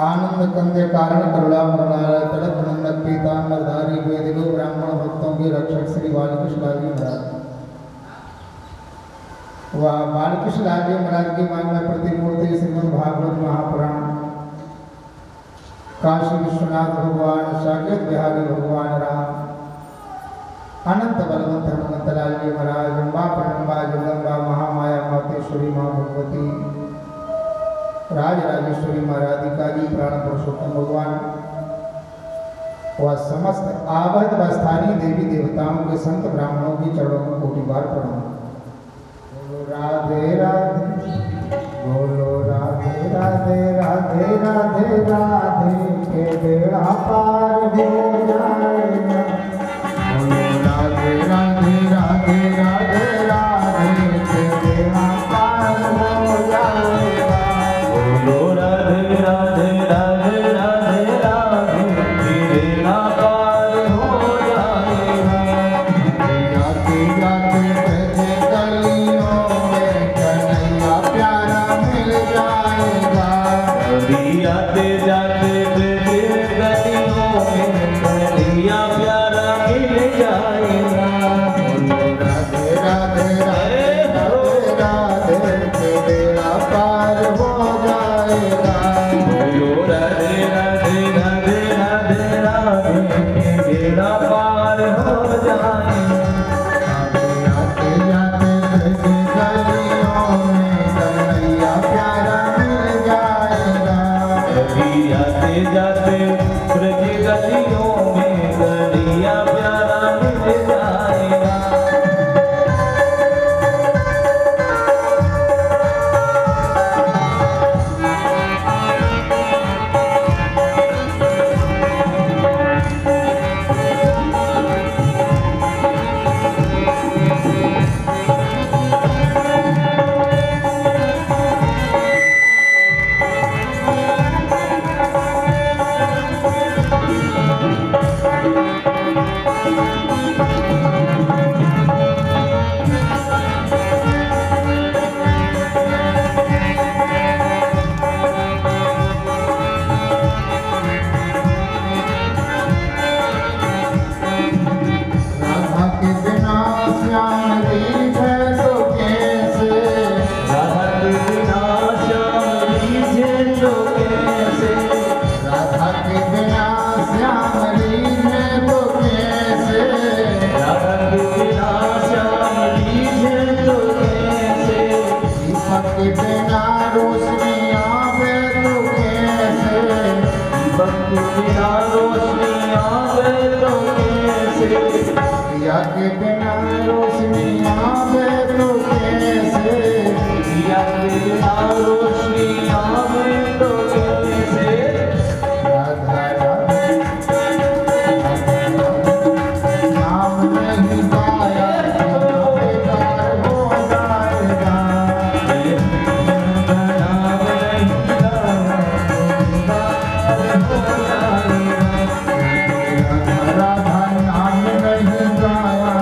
आनंद कंदे कारण करुणा मरणालय तड़प नंदक पीतांबरधारी वेदिको ब्राह्मण भक्तों के रक्षक श्री बालकृष्ण लाल जी महाराज। वह बालकृष्ण लाल जी महाराज की मांग में प्रतिमूर्ति श्रीमद् भागवत महापुराण काशी विश्वनाथ भगवान साकेत बिहारी भगवान राम अनंत बलवंत हनुमंत लाल जी महाराज अम्बा प्रणम्बा जगदम्बा महामाया मातेश्वरी माँ भगवती राज राजेश्वरी महाराधिका जी प्राण पुरुषोत्तम भगवान व समस्त आवध व स्थानीय देवी देवताओं के संत ब्राह्मणों की चरणों में कोटि बार प्रणाम। बोलो राधे राधे, बोलो राधे राधे, राधे राधे राधे के बेड़ा पार हो जाएगा। बोलो राधे राधे, राधे राधे राधे के बेड़ा पार हो जाएगा। बोलो राधे राधे, राधे राधे राधे बेड़ा पार हो जाएगा। जाते जाते बहते गलियों में कन्हैया प्यारा मिल जाएगा। कभी आते जाते बहते गलियों में कन्हैया प्यारा मिल जाएगा। बोलो राधे राधे, राधे राधे राधे के बेड़ा पार हो जाएगा। बोलो राधे राधे, राधे राधे राधे के बेड़ा पार हो जाएगा। आते जाते बहते गलियों में कन्हैया प्यारा मिल जाएगा। कभी आते जाते ब्रज गलियों में कन्हैया प्यारा मिल जाएगा। राधा के बिना श्याम रीझे तो कैसे, राधा के बिना श्याम रीझे तो कैसे, राधा के बिना श्याम रीझे तो कैसे, राधा के बिना श्याम रीझे तो कैसे, दीपक के बिना रोशनी आवे तो कैसे, दीपक के बिना रोशनी आवे तो कैसे, दिया के बिना रोशनी आवे तो कैसे, दिया के बिना रोशनी आवे तो कैसे। राधा राधे, नाम नहीं गाया तो बेकार हो जाएगा। नाम नहीं गाया तो बेकार हो जाएगा। राधा नाम नहीं गाया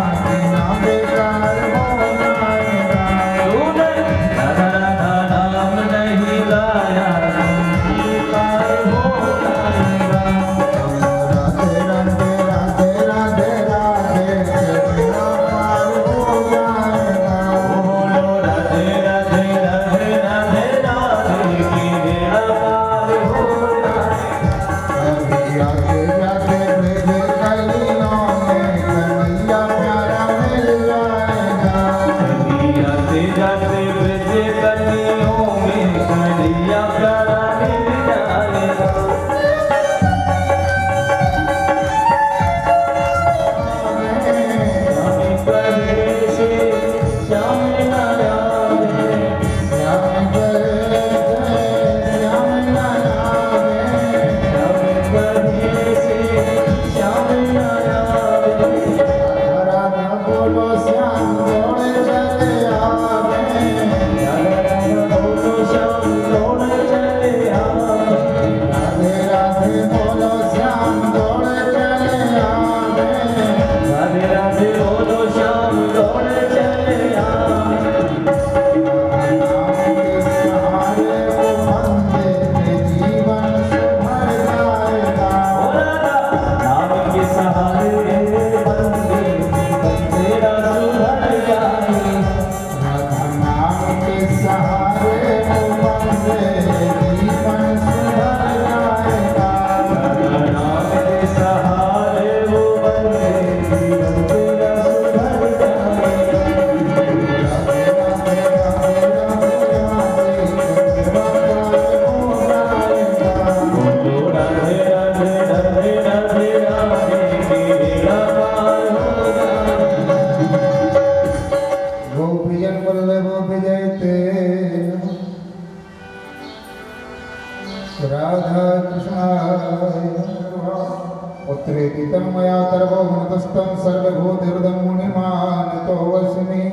पुत्रेति तन्मया तर्वो मनतस्तं सर्वभूतिहृदं मुनिमानतोऽस्मि।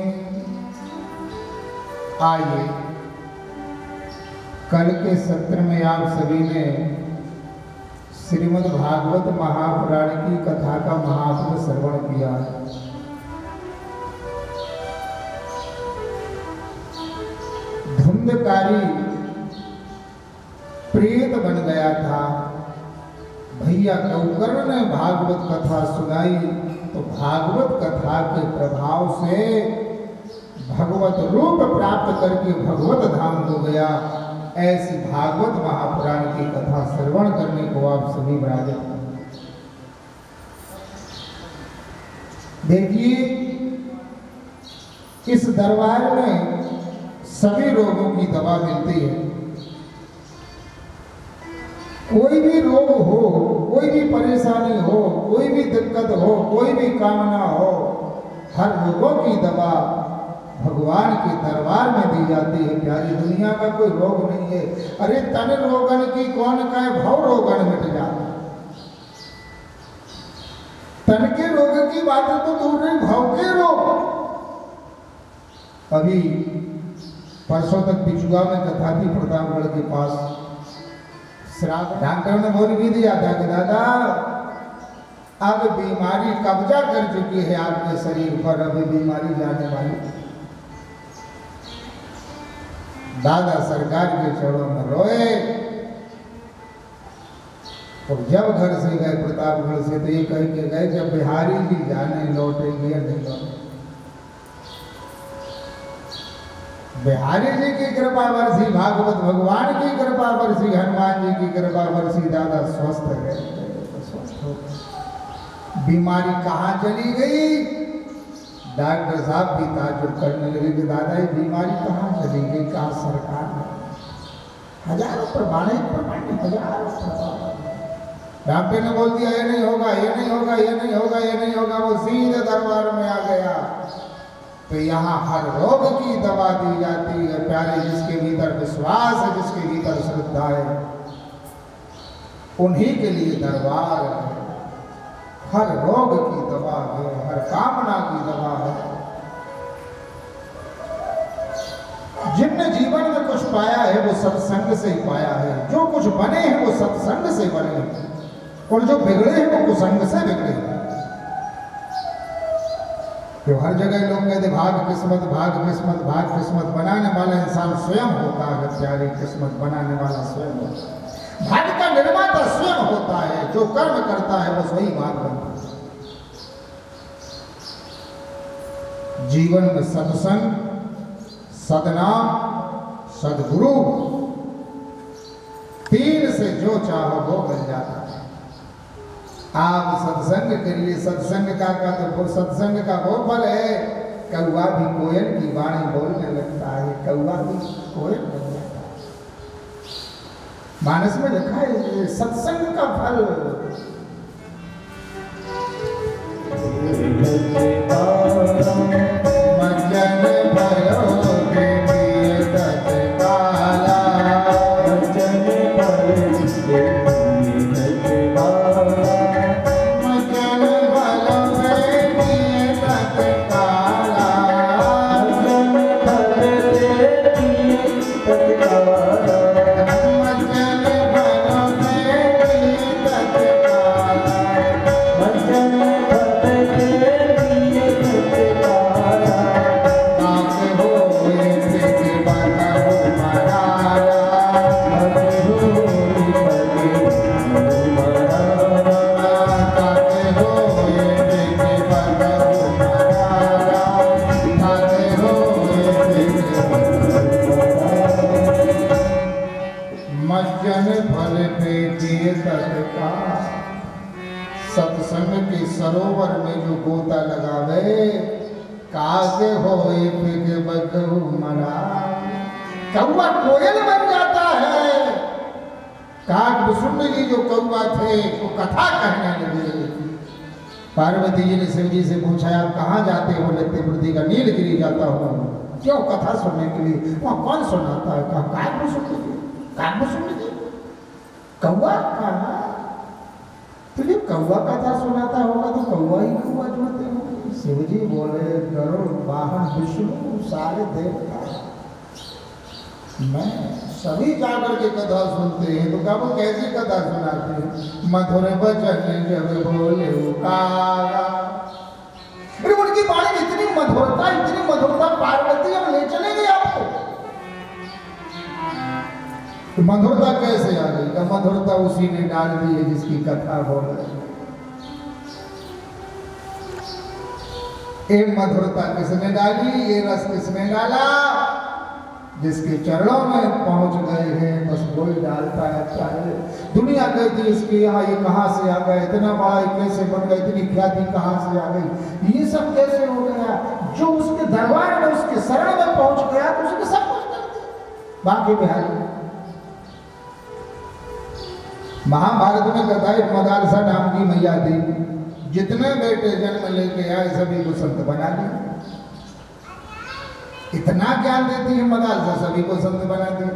आइए कल के सत्र में आप सभी ने श्रीमद् भागवत महापुराण की कथा का महात्म्य श्रवण किया। धुंधकारी प्रेत बन गया था। भैया गौकर्ण ने भागवत कथा सुनाई तो भागवत कथा के प्रभाव से भगवत रूप प्राप्त करके भगवत धाम हो गया। ऐसी भागवत महापुराण की कथा श्रवण करने को आप सभी विराजित हैं। देखिए इस दरबार में सभी रोगों की दवा मिलती है। कोई भी रोग हो, कोई भी परेशानी हो, कोई भी दिक्कत हो, कोई भी कामना हो, हर रोगों की दवा भगवान के दरबार में दी जाती है। प्यारी दुनिया का कोई रोग नहीं है। अरे तन रोगन की कौन कहे, भव रोगन मिट जाता। तन के रोग की बात तो दूर नहीं, भव के रोग। अभी परसों तक बिचुआ में कथा थी प्रतापगढ़ के पास। डॉक्टर ने बोल भी दिया था कि दादा अब बीमारी कब्जा कर चुकी है आपके शरीर पर, अभी बीमारी जाने वाली। दादा सरकार के चरणों में रोए और जब घर से गए प्रतापगढ़ से तो ये कह के गए जब बिहारी जी जाने लौटेंगे नहीं लौटे। बिहारी जी की कृपा वर्षी, भागवत भगवान की कृपा वर्षी, हनुमान जी की कृपा वर्षी, दादा स्वस्थ गए। स्वस्थ हो बीमारी कहाँ चली गई? डॉक्टर साहब भी ताजुब करने लगे कि दादा ये बीमारी कहाँ चली गई, कहाँ सरकार ने हजारों प्रमाणित हजारों। डॉक्टर ने बोल दिया ये नहीं होगा, ये नहीं होगा, ये नहीं होगा, ये नहीं होगा। वो सीधे दरबार में आ गया। तो यहाँ हर रोग की दवा दी जाती है। प्यारे जिसके भीतर विश्वास है, जिसके भीतर श्रद्धा है, उन्हीं के लिए दरबार है। हर रोग की दवा है, हर कामना की दवा है। जिनने जीवन में कुछ पाया है वो सत्संग से ही पाया है। जो कुछ बने हैं वो सत्संग से बने हैं और जो बिगड़े हैं वो कुसंग से बिगड़े हैं। तो हर जगह लोग कहते भाग किस्मत, भाग किस्मत, भाग किस्मत। बनाने वाला इंसान स्वयं होता है। प्यारी किस्मत बनाने वाला स्वयं होता है। भाग का निर्माता स्वयं होता है। जो कर्म करता है वो वही भाग बनता है। जीवन में सत्संग, सदनाम, सदगुरु, तीन से जो चाहो वो मिल जाता है। आप सत्संग करिए। सत्संग का वो फल है, कौवा भी कोयल की वाणी बोलने लगता है। कौवा भी कोयल बन जाता है। मानस में लिखा है सत्संग का फल। मज्जन भयो के दिए तत्काला, मज्जन भयो के दिए तत्काला। सत्संग के सरोवर में जो गोता लगावे, कागे होए पिग बगहु मरा। कौवा कोयल बन जाता है। काकभूषुंड जी जो कौवा थे वो कथा कहने लगे। पार्वती जी ने शिव जी से पूछा आप कहाँ जाते हो? नित्यवृत्ति का नीलगिरी जाता हूँ। क्यों? कथा सुनने के लिए। वहाँ कौन सुनाता है? कहा काकभूषुंड जी। काकभूषुंड जी कौवा कहा कौवा कथा सुनाता होगा तो कौवा ही कौवा जोड़ते हो। शिव जी बोले गरुड़ वाहन विष्णु सारे देवता मैं सभी जाकर के कथा सुनते हैं। तो क्या वो कैसी कथा सुनाते हैं? मधुर वचन जब बोले उकारा। अरे उनकी वाणी में इतनी मधुरता पार्वती हम ले चलेंगे आपको। तो मधुरता कैसे आ गई? का मधुरता उसी ने डाल दी है जिसकी कथा बोल रहे। ये मधुरता किसने डाली? ये रस किसने डाला? जिसके चरणों में पहुंच गए हैं बस वही डालता है चाहे। दुनिया कहती है इसके यहाँ ये कहाँ से आ गए, इतना बड़ा ये कैसे बन गया, इतनी ख्याति कहाँ से आ गई, ये सब कैसे हो गया? जो उसके दरबार में उसके शरण में पहुंच गया तो उसने सब कुछ कर दिया। बाकी बिहारी महाभारत में कथा है मदालसा नाम की मैया देवी जितने बेटे जन्म लेके आए सभी को संत बना दिया। इतना ज्ञान देती है मदालसा, सभी को संत बना दिया।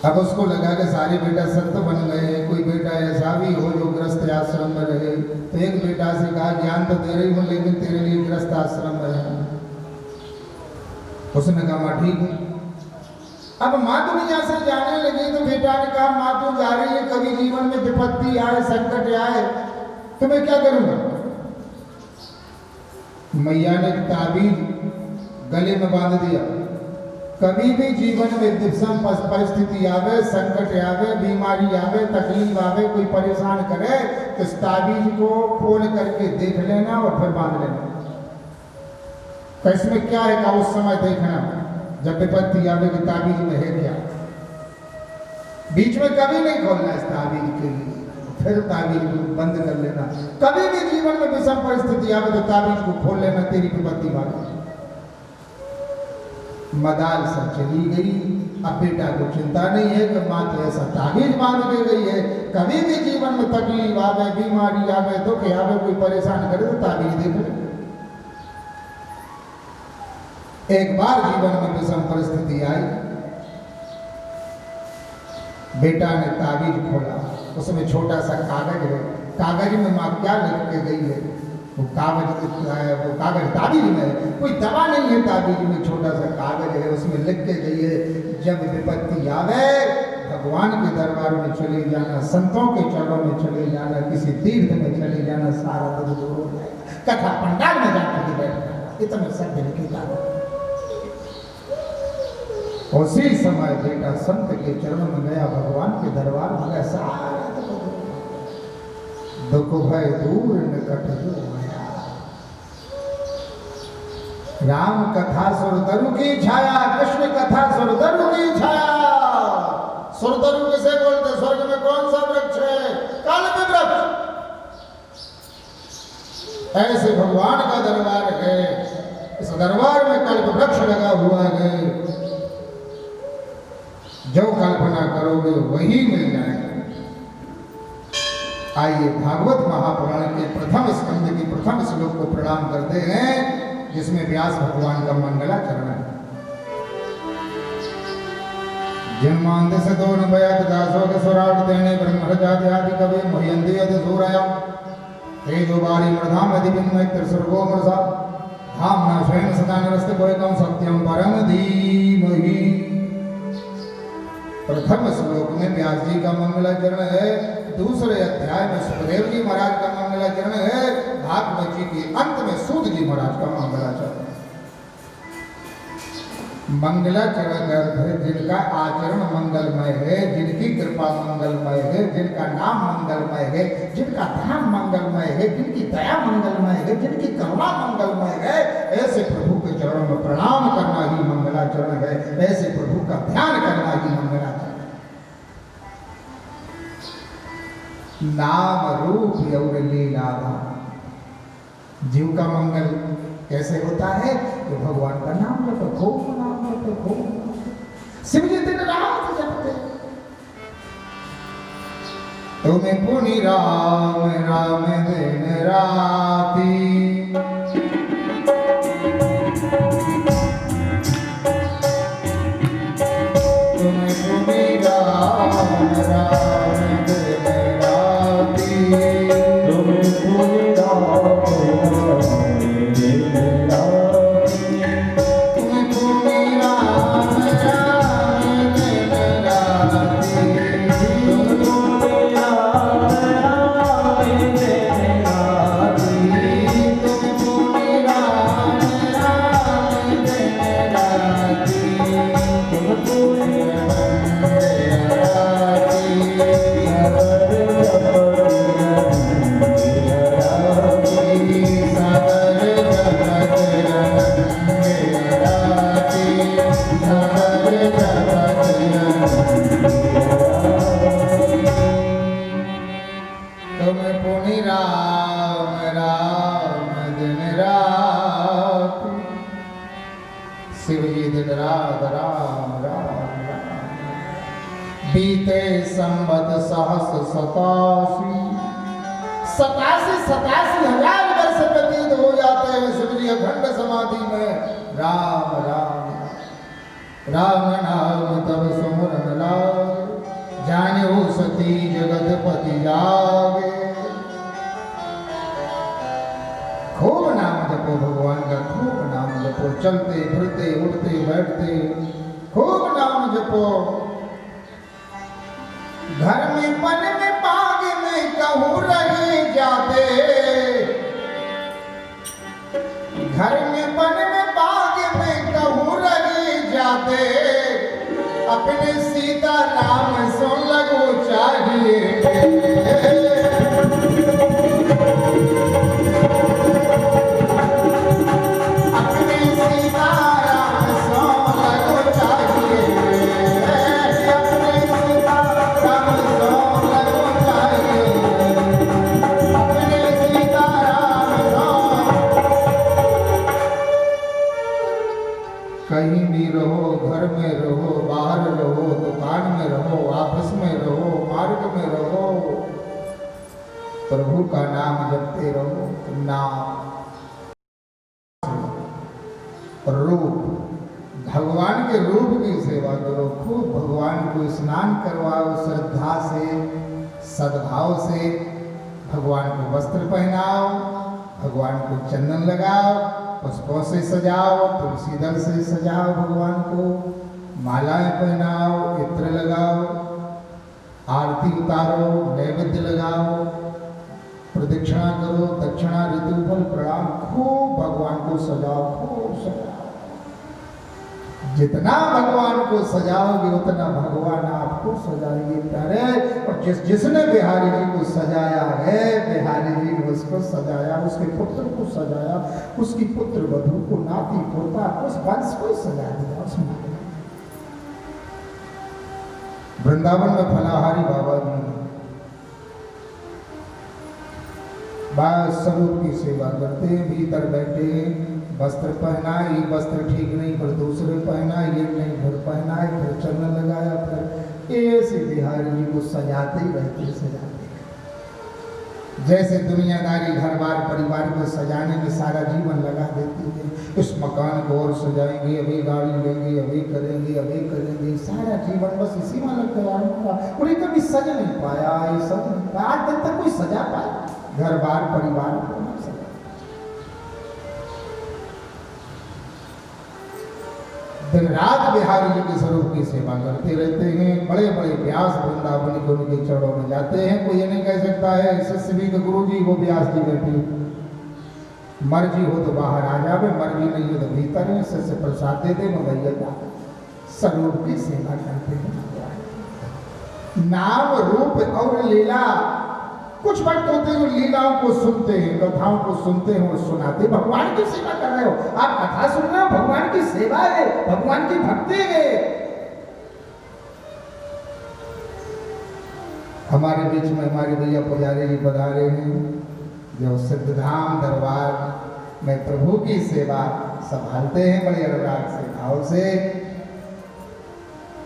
अब उसको लगा कि सारे बेटा संत बन गए। कोई बेटा ऐसा भी हो जो गृहस्थ आश्रम में रहे तो एक बेटा से कहा ज्ञान तो दे रही हूं लेकिन तेरे लिए गृहस्थ आश्रम में रहे। उसने कहा मां ठीक है। अब माँ दुनिया से जाने लगी तो बेटा ने कहा माँ तू जा रही है, कभी जीवन में विपत्ति आए संकट आए तो मैं क्या करूंगा? मैया ने ताबीज गले में बांध दिया। कभी भी जीवन में विषम परिस्थिति आवे, संकट आवे, बीमारी आवे, तकलीफ आवे, कोई परेशान करे तो इस ताबीज को खोल करके देख लेना और फिर बांध लेना। तो इसमें क्या है का उस समय देखना जब विपत्ति आवे कि ताबीज में है क्या। बीच में कभी नहीं खोलना इस ताबीज के लिए, फिर ताबीज को बंद कर लेना। कभी भी जीवन में विषम परिस्थिति आवे तो ताबीज को खोल लेना, तेरी विपत्ति भागी। मदालसा चली गई। अब बेटा को चिंता नहीं है कि माँ तो ऐसा ताबीज बांध के गई है, कभी भी जीवन में तकलीफ आवे, बीमारी आवे, दुख आवे, कोई परेशान करे तो ताबीज देख ले। एक बार जीवन में विषम परिस्थिति आई, बेटा ने ताबीज खोला, उसमें छोटा सा कागज है। कागज में माँ क्या लिख के गई है? वो कागज ताबीज में कोई दवा नहीं है, ताबीज में छोटा सा कागज है, उसमें लिख के गई है जब विपत्ति आवे भगवान के दरबार में चले जाना, संतों के चरणों में चले जाना, किसी तीर्थ में चले जाना, सारा दुख दूर हो जाएगा। कथा पंडाल में जाकर के बैठना, इतना सब लिखा। उसी समय बेटा संत के चरणों में गया, भगवान के दरबार में गया, सारा दुख भय दूर निकट हो गया। राम कथा सुरतरु की छाया, कृष्ण कथा सुरतरु की छाया। सुरतरु किसे बोलते? स्वर्ग में कौन सा वृक्ष है? कल्प वृक्ष। ऐसे भगवान का दरबार है, इस दरबार में कल्प वृक्ष लगा हुआ है। जो कल्पना करोगे वही मिल जाएगा। आइए भागवत महापुराण के प्रथम स्कंद की प्रथम श्लोक को प्रणाम करते हैं, जिसमें व्यास भगवान का मंगलाचरण है। जन्मांत से दो नभयात दासों के स्वराट देने ब्रह्मजाति आदि कवि मुह्यंती यदि सूरया तेजो बारी मृधाम यदि बिन्मय त्रिसर्गो मृषा धाम न स्वयं सदा नरस्ते कोयकम सत्यम परम धीमहि। प्रथम श्लोक में व्यास जी का मंगलाचरण है, दूसरे अध्याय में सुखदेव जी महाराज का मंगलाचरण है, भागवत जी के अंत में सूत जी महाराज का मंगलाचरण है। मंगलाचरण का अर्थ है जिनका आचरण मंगलमय है, जिनकी कृपा मंगलमय है, जिनका नाम मंगलमय है, जिनका ध्यान मंगलमय है, जिनकी दया मंगलमय है, जिनकी करुणा मंगलमय है, ऐसे प्रभु के चरणों में प्रणाम करना ही मंगलाचरण है, ऐसे प्रभु का ध्यान करना ही मंगलाचरण। नाम रूप और लीला, जीव का मंगल कैसे होता है? तो भगवान का नाम लो, खूब नाम लो, खूब। शिव जी दिन रात जपते, तुम्हें पुनि राम राम दिन राती, तुम्हें पुनि राम राम दिन राती। बीते संवत सहस 87,000 वर्ष व्यतीत हो जाते हैं शिव जी अखंड समाधि में। राम राम राम नाम तब सुमरन लागे, जाने हो सती जगतपति जागे। खूब नाम जपो भगवान का, खूब नाम जपो, चलते फिरते उठते बैठते खूब नाम जपो। घर में पन में बाग में कहूँ रहे जाते, घर में पन में बाग में कहूँ रहे जाते, अपने सीता राम सो लगो चाहिए। कहीं भी रहो, घर में रहो, बाहर रहो, दुकान में रहो, ऑफिस में रहो, मार्ग में रहो, प्रभु का नाम जपते रहो। नाम रूप, भगवान के रूप की सेवा करो। खूब भगवान को स्नान करवाओ, श्रद्धा से सद्भाव से भगवान को वस्त्र पहनाओ, भगवान को चंदन लगाओ, पुष्पों से सजाओ, तुलसी दल से सजाओ, भगवान को मालाएं पहनाओ, इत्र लगाओ, आरती उतारो, नैवेद्य लगाओ, प्रदक्षिणा करो, दक्षिणा ऋतुफल प्रणाम, खूब भगवान को सजाओ, खूब सजाओ। जितना भगवान को सजाओगे उतना भगवान आपको सजाएंगे प्यारे। और जिसने बिहारी जी को सजाया है, बिहारी जी ने उसको सजाया, उसके पुत्र को सजाया, उसकी पुत्र वधू को, नाती पोता, उस वंश को सजा दिया उसने। वृंदावन में फलाहारी बाबा जी बस स्वरूप की सेवा करते हैं, भीतर बैठे वस्त्र पहना, ये वस्त्र ठीक नहीं पर दूसरे पहना, ये नहीं फिर पहना, फिर चंदन लगाया, फिर ऐसे बिहारी जी को सजाते ही रहते, सजाते। जैसे दुनियादारी घर बार परिवार को सजाने में सारा जीवन लगा देती है, इस मकान को और सजाएंगे, अभी गाड़ी लेंगे, अभी करेंगे, अभी करेंगे, सारा जीवन बस इसी में लग गया उनका। उन्हें कभी सज नहीं पाया, ये सज नहीं पाया, आज तक कोई सजा पाया घर बार परिवार को नहीं सजा। दिन रात बिहारी जी के स्वरूप की सेवा करते रहते हैं। बड़े बड़े व्यास वृंदावन को उनके चरणों में जाते हैं। कोई ये नहीं कह सकता है शिष्य भी तो गुरु जी वो व्यास जी बैठे, मर्जी हो तो बाहर आ जावे, मर्जी नहीं हो तो भीतर है, शिष्य प्रसाद दे दे, भैया जाते स्वरूप की सेवा करते हैं। नाम रूप और लीला, कुछ भक्त होते हैं जो लीलाओं को सुनते हैं, कथाओं को सुनते हैं और सुनाते हैं। भगवान की सेवा कर रहे हो, आप कथा सुन रहे हो, भगवान की सेवा है, भगवान की भक्ति है। हमारे बीच में हमारे भैया पुजारी जी पधारे हैं, जो सिद्धधाम दरबार में प्रभु की सेवा संभालते हैं बड़े अनुराग से भाव से।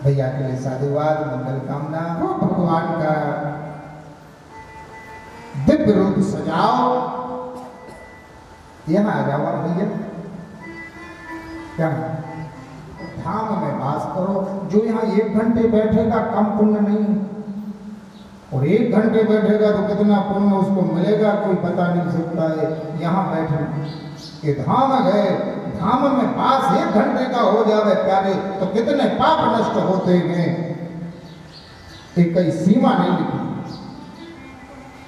भैया के लिए साधुवाद, मंगल कामना हो। भगवान का दिव्य रूप सजाओ। यहाँ आ जाओ भैया, क्या धाम में वास करो। जो यहाँ 1 घंटे बैठेगा कम पुण्य नहीं, और 1 घंटे बैठेगा तो कितना पुण्य उसको मिलेगा कोई बता नहीं सकता है। यहाँ बैठे ये धाम है, धाम में वास 1 घंटे का हो जावे प्यारे तो कितने पाप नष्ट होते हैं, एक कई सीमा नहीं लिखी।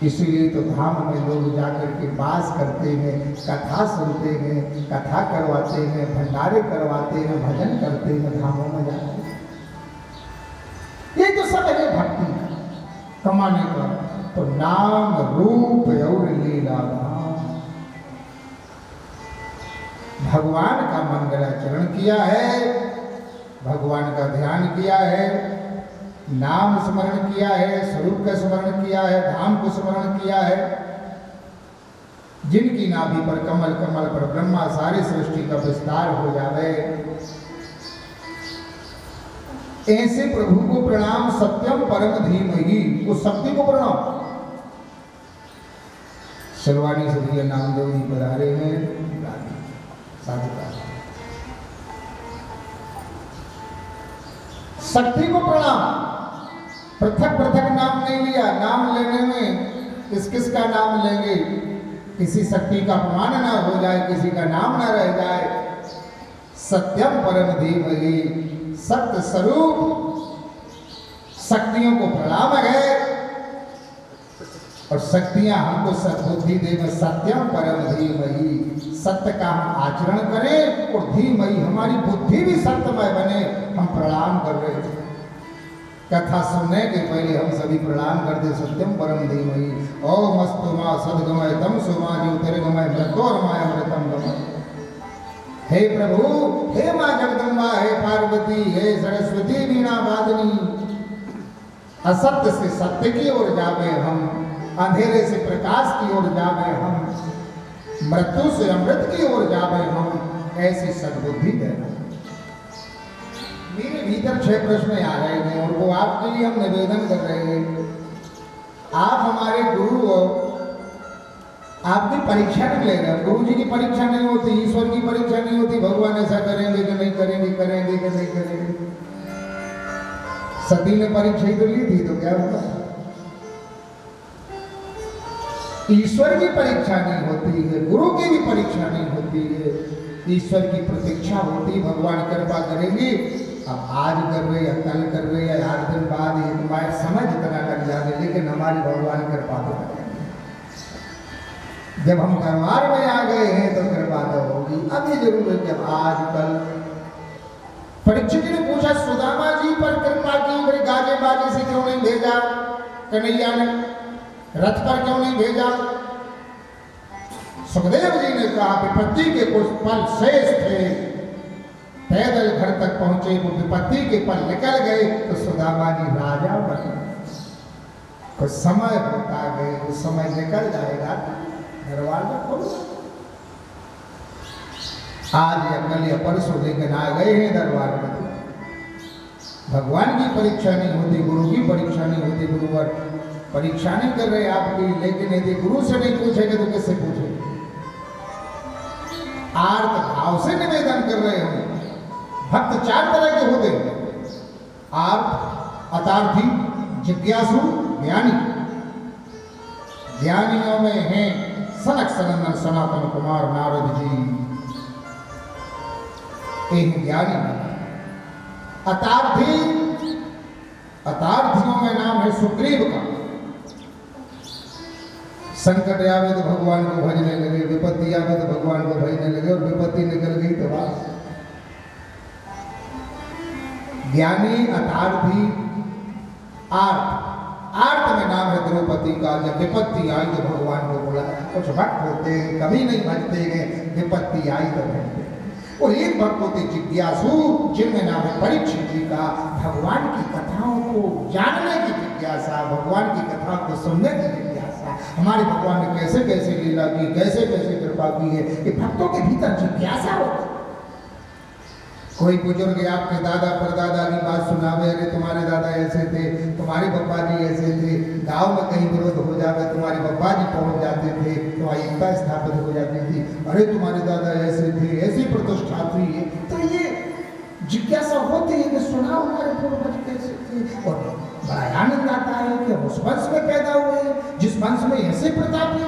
इसीलिए तो धाम में लोग जाकर के वास करते हैं, कथा सुनते हैं, कथा करवाते हैं, भंडारे करवाते हैं, भजन करते हैं, धामों में जाते हैं। ये तो सब है भक्ति कमाने का। तो नाम रूप और लीला धाम, भगवान का मंगलाचरण किया है, भगवान का ध्यान किया है, नाम स्मरण किया है, स्वरूप का स्मरण किया है, धाम को स्मरण किया है। जिनकी नाभि पर कमल, कमल पर ब्रह्मा, सारी सृष्टि का विस्तार हो जावे। ऐसे प्रभु को प्रणाम सत्यम परम धीमहि, उस शक्ति को प्रणाम। शिरवानी से भैया नामदेव जी पधारे हैं, साधुकार शक्ति को प्रणाम। पृथक पृथक नाम नहीं लिया, नाम लेने में किस किस का नाम लेंगे, किसी शक्ति का अपमान ना हो जाए, किसी का नाम ना रह जाए। सत्यम परम धीमहि, सत्य स्वरूप शक्तियों को प्रणाम है, और शक्तियां हमको सद्बुद्धि देवे। सत्यम परम धीमहि, सत्य का हम आचरण करें और धीमहि हमारी बुद्धि भी सत्यमय बने। हम प्रणाम कर रहे थे, कथा सुनने के पहले हम सभी प्रणाम करते। सत्यम परम धीमहि, ओम अस्तु मा सद्गमय तम सुमा ज्योतिर्गमय मृत्योर्मय अमृतम गमय। हे प्रभु, हे मां जगदम्बा, हे पार्वती, हे सरस्वती वीणा वादनी, असत्य से सत्य की ओर जावे हम, अंधेरे से प्रकाश की ओर जावे हम, मृत्यु से अमृत की ओर जावे हम। ऐसी सद्बुद्धि देना। मेरे भीतर 6 प्रश्न आ रहे हैं और वो आपके लिए हम निवेदन कर रहे हैं। आप हमारे गुरु हो, आपकी परीक्षा नहीं ले रहे। गुरु जी की परीक्षा नहीं होती, ईश्वर की परीक्षा नहीं होती, भगवान ऐसा करेंगे कि नहीं करेंगे, करेंगे कि नहीं करेंगे। सती ने परीक्षा ही तो ली थी, तो क्या हुआ? ईश्वर की परीक्षा नहीं होती है, गुरु की भी परीक्षा नहीं होती है। ईश्वर की प्रतीक्षा होती, भगवान कृपा करेंगे। अब आज कर रहे या कल कर रहे या 8 दिन बाद, एक बार समझ इतना कर जाते, लेकिन हमारी भगवान कृपा तो करेंगे। जब हम दरबार में आ गए हैं तो कृपा तो होगी। अभी जरूर है जब आज कल। परीक्षित ने पूछा, सुदामा जी पर कृपा क्यों करी, गाजे बाजे से क्यों नहीं भेजा कन्हैया ने, रथ पर क्यों नहीं भेजा? सुखदेव जी ने कहा, विपत्ति के कुछ पल शेष थे, पैदल घर तक पहुंचे, वो विपत्ति के पल निकल गए तो सुदामा जी राजा बने। कुछ समय होता गए, कुछ समय निकल जाएगा, दरवाजा खोलो। आज या कल या परसों लेकिन आ गए हैं दरबार में। भगवान की परीक्षा नहीं होती, गुरु की परीक्षा नहीं होती। गुरुवर परीक्षा नहीं कर रहे आपकी, लेकिन यदि गुरु से नहीं पूछेंगे तो किससे पूछेंगे? आर्त भाव से निवेदन कर रहे हैं। भक्त 4 तरह के होते हैं, आर्त, अतार्थी, जिज्ञासु, ज्ञानी। ज्ञानियों में हैं सनक सनंदन सनातन कुमार नारद जी, एक ज्ञानी। अतार्थी, अतार्थियों में नाम है सुग्रीव का। संकट आवे तो भगवान को भजने लगे, विपत्ति आवे तो भगवान को भजने लगे, और विपत्ति निकल गई तो बस। ज्ञानी, अतार्थी, आर्त। आर्त में नाम है द्रौपदी का। जब विपत्ति आई तो भगवान को बुलाया। कुछ भक्त होते हैं कभी नहीं भजते हैं, विपत्ति आई तो भजते। और एक भक्त होते जिज्ञासु, जिनमें नाम है परीक्षित जी का। भगवान की कथाओं को जानने की जिज्ञासा, भगवान की कथा को सुनने की जिज्ञासा। हमारे भगवान ने कैसे कैसे लीला की, कैसे कैसे कृपा की है, ये भक्तों के भीतर जिज्ञासा होती। कोई बुजुर्ग आपके दादा परदादा की बात सुनावे, अरे तुम्हारे दादा ऐसे थे, तुम्हारे बब्बा जी ऐसे थे। गांव में कहीं विरोध हो जावे, तुम्हारे बब्बा जी पहुंच जाते थे, तो एकता स्थापित हो जाती थी। अरे तुम्हारे दादा ऐसे थे, ऐसी प्रतिष्ठा थी। तो ये जिज्ञासा होती है कि सुना हमारे पूर्वज कैसे थे, और बड़ा आनंद आता है कि उस वंश में पैदा हुए, जिस वंश में ऐसे प्रताप है।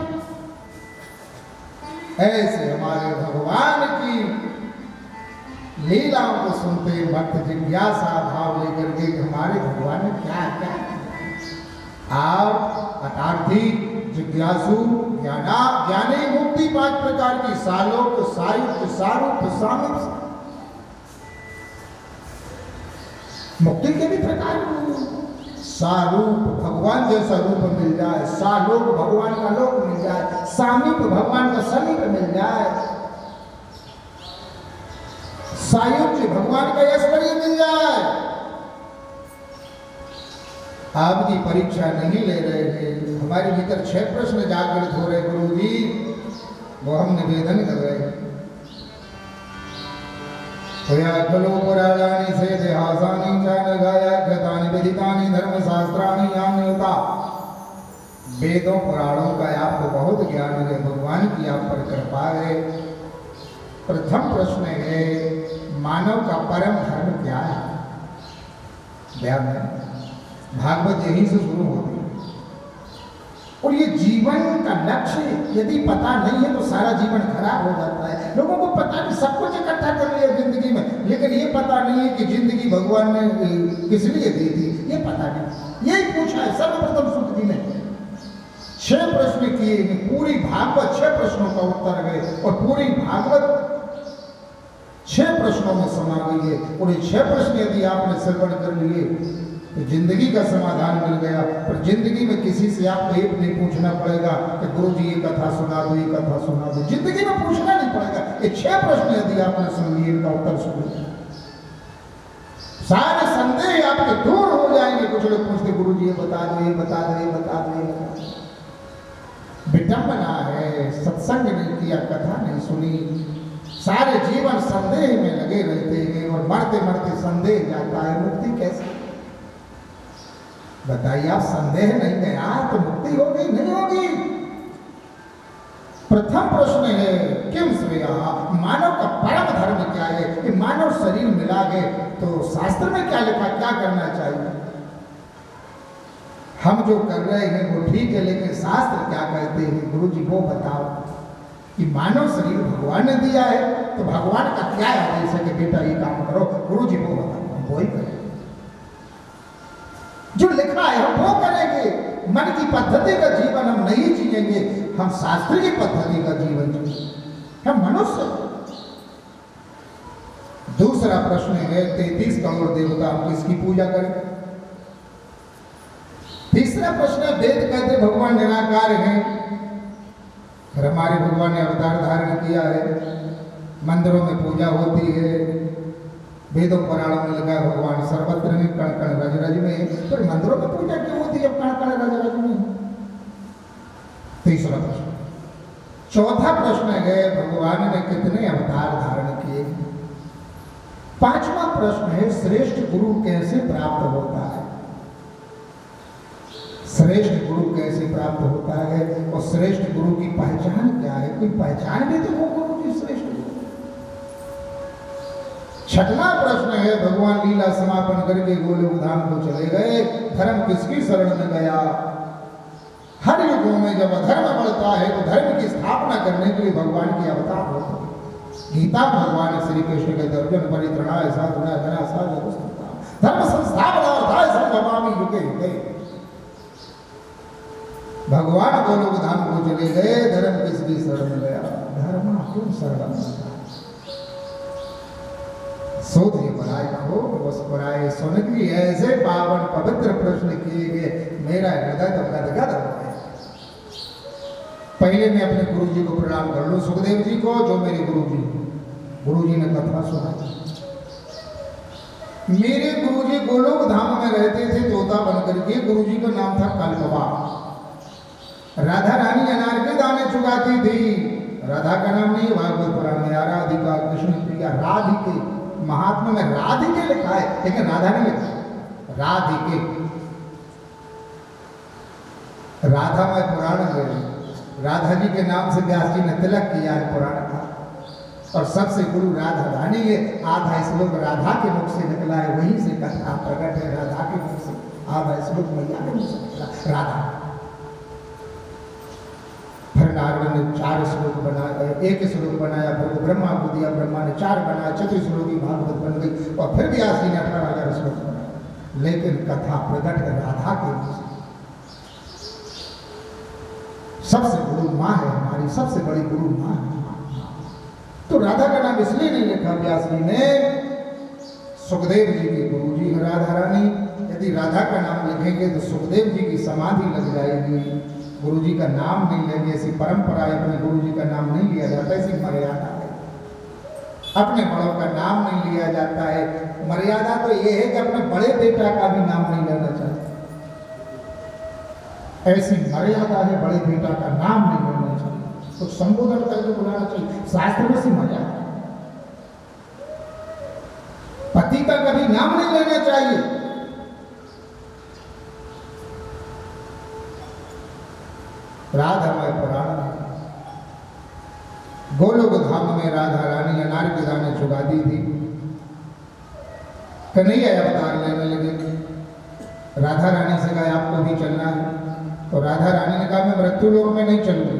ऐसे हमारे भगवान की लीलाओं को सुनते भक्त जिज्ञासा भाव लेकर के हमारे भगवान ने क्या क्या। आप अतार्थी, जिज्ञासु, ज्ञानी, मुक्ति 5 प्रकार की, सालोक, सायुक्त, सारूप, सामिप्स। मुक्ति के भी प्रकार सारूप, भगवान जैसा रूप मिल जाए, सालोक, भगवान का लोक मिल जाए, सामीप, भगवान का समीप मिल जाए, सायुज्य, भगवान का ऐश्वर्य मिल जाए। आपकी परीक्षा नहीं ले रहे हैं। हमारे भीतर 6 प्रश्न जागृत हो रहे गुरु जी, वो हम निवेदन कर रहे हैं। होया खलु पुराणानि सेदेहासानि च नगाया कृतानि विदितानि धर्मशास्त्राणि यान्युता। वेदों पुराणों का आपको बहुत ज्ञान है, भगवान की आप पर कृपा है। प्रथम प्रश्न है, मानव का परम धर्म क्या है? ध्यान दें, भागवत यहीं से शुरू होती है। और ये जीवन का लक्ष्य यदि पता नहीं है तो सारा जीवन खराब हो जाता है। लोगों को पता नहीं, सब कुछ इकट्ठा कर लिया जिंदगी में, लेकिन ये पता नहीं है कि जिंदगी भगवान ने किस लिए दी थी, ये पता नहीं। यही पूछा है सर्वप्रथम सूत जी ने। 6 प्रश्न किए, पूरी भागवत 6 प्रश्नों का उत्तर है और पूरी भागवत 6 प्रश्नों में समा गई है। और ये 6 प्रश्न यदि आपने श्रवण कर लिए तो जिंदगी का समाधान मिल गया। पर जिंदगी में किसी से आपको एक नहीं पूछना पड़ेगा कि गुरु जी ये कथा सुना दो, ये कथा सुना दो। जिंदगी में पूछना नहीं पड़ेगा। ये 6 प्रश्न यदि आपने सुन लिए, इनका उत्तर सुन लिया, सारे संदेह आपके दूर हो जाएंगे। कुछ लोग पूछते गुरु जी ये बता दो, ये बता दो, ये बता दो, ये बता दो। विडंबना है, सत्संग नहीं किया, कथा नहीं सुनी, सारे जीवन संदेह में लगे रहते हैं और मरते मरते संदेह जाता है। मुक्ति कैसे? बताइए, आप संदेह नहीं गया तो मुक्ति होगी नहीं होगी? प्रथम प्रश्न है किम श्रेया, मानव का परम धर्म क्या है? कि मानव शरीर मिला है तो शास्त्र में क्या लिखा, क्या करना चाहिए? हम जो कर रहे हैं वो ठीक है, लेकिन शास्त्र क्या कहते हैं? गुरु जी वो बताओ कि मानव शरीर भगवान ने दिया है तो भगवान का क्या आदेश है कि बेटा ये काम करो? गुरु जी वो बताओ, हम वो ही करेंगे। जो लिखा है हम वो करेंगे। मन की पद्धति का जीवन हम नहीं जिएंगे, हम शास्त्र की पद्धति का जीवन जिएंगे। हम मनुष्य। दूसरा प्रश्न है 33 करोड़ देवता, हम किसकी पूजा करें? तीसरा प्रश्न है, वेद कहते भगवान निराकार हैं, फिर हमारे भगवान ने अवतार धारण किया है, मंदिरों में पूजा होती है, वेदों पुराणों में लगा भगवान सर्वत्र में, कण कण रज रज में, पर मंदिरों में पूजा क्यों होती है कण कण रज रज में? तीसरा प्रश्न। चौथा प्रश्न है, भगवान ने कितने अवतार धारण किए? पांचवा प्रश्न है, श्रेष्ठ गुरु कैसे प्राप्त होता है? श्रेष्ठ गुरु कैसे प्राप्त होता है और श्रेष्ठ गुरु की पहचान क्या है? कोई पहचान भी तो वो गुरु की श्रेष्ठ गुरु। छठवां प्रश्न है, भगवान लीला समापन करके गोलोक धाम को चले गए, धर्म किसकी शरण में गया? हर युगों में जब अधर्म बढ़ता है तो धर्म की स्थापना करने के लिए भगवान की अवतार होते हैं। गीता भगवान श्री कृष्ण के अर्जुन परित्रणाय साधुनाय विनाशाय दुष्कृताम् धर्म संस्थापनार्थाय संभवामि युगे युगे। भगवान गोलोक धाम को चले गए, धर्म किसकी शरण में गया? धर्म क्यों शरण में? सोधिए पराय को बस पराय सुन की, ऐसे पावन पवित्र प्रश्न किए गए, मेरा हृदय तो गदगद हो गया। पहले मैं अपने गुरु जी को प्रणाम कर लूं, सुखदेव जी को, जो मेरे गुरु जी ने कथा सुनाई। मेरे गुरु जी गोलोक धाम में रहते थे तोता बनकर के। गुरु जी का नाम था कल्पवा। राधा रानी अनार के दाने चुकाती थी। राधा का नाम नहीं, भागवत पुराण में आराधिका कृष्ण प्रिया राधिके, महात्मा में राधिके लिखा है, लेकिन राधा नहीं लिखा, राधिके। राधा में पुराण है, राधा जी के नाम से व्यास जी ने तिलक किया है पुराण का। और सबसे गुरु राधा रानी है। आधा श्लोक राधा के मुख से निकला है, वहीं से कथा प्रकट है राधा के मुख से। आधा श्लोक मैया के मुख से निकला राधा। फिर नारद ने 4 श्लोक बनाया, 1 श्लोक बनाया, फिर ब्रह्मा को दिया, ब्रह्मा ने 4 बनाया, 4 श्लोकी भागवत बन गई। और फिर व्यास जी ने 18,000 श्लोक बनाया, लेकिन कथा प्रकट है राधा के मुख से। सबसे गुरु माँ है हमारी, सबसे बड़ी गुरु माँ है। तो राधा का नाम इसलिए नहीं लिखा व्यास जी ने, सुखदेव जी की गुरु जी राधा रानी। यदि राधा का नाम लिखेंगे तो सुखदेव जी की समाधि लग जाएगी, गुरु जी का नाम नहीं लेंगे। ऐसी परंपरा है, अपने गुरु जी का नाम नहीं लिया जाता, ऐसी मर्यादा है। अपने बड़ों का नाम नहीं लिया जाता है। मर्यादा तो ये है कि अपने बड़े बेटा का भी नाम नहीं लेना चाहिए, ऐसी मर्यादा है। बड़े बेटा का नाम नहीं लेना चाहिए, तो संबोधन करके बुलाना चाहिए, शास्त्र में सी मर्यादा। कभी नाम नहीं लेना चाहिए। राधामय पुराण गोलोक धाम में राधा रानी अनार के दाने चुगा दी थी। कन्हैया अवतार लेने लगे। राधा रानी से कहा आपको भी चलना है, तो राधा रानी ने कहा मैं मृत्यु लोक में नहीं चलूंगी,